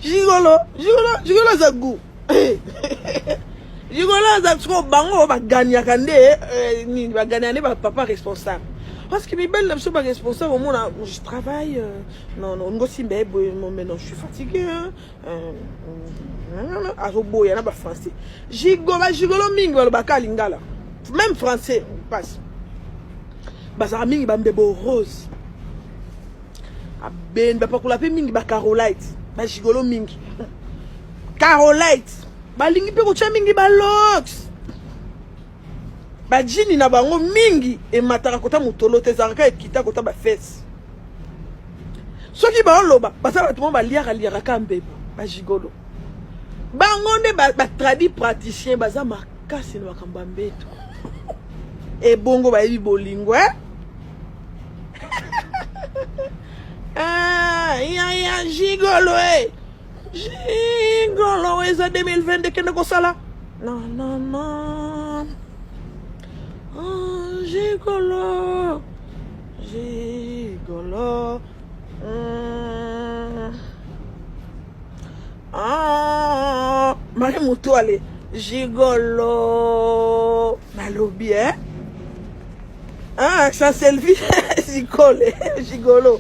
Gigolo za goût. Gigolo za trop bango ba gagner kande ni ba gagner ba papa responsable. Parce que mes belles ne sont pas responsables au monde. Je travaille. Non, mais non, je suis fatiguée. Il y en a pas français. Gigolo mingo le baka lingala. Même français, on passe. Bazar mingi ba mbebo rose. Ben ba pakula pe mingi ba carolite. Ba gigolo mingi. Carolite. Ba lingi pe ko cha mingi ba locks. Ba jini na bango mingi e mataka kota mutolo te zaraka e kita kota ba fesse. Soki ba loba basala tout ba liara ka mbebo ba gigolo. Bango nde ba tradi praticien baza makasi na bakamba mbeto. E bongo ba yebi bolingo ya gigolo Gigolo eza 2022 kende ko sala. Non. Gigolo. Marie Moutouale. Gigolo. Malobi, ça selfie. Gigolo.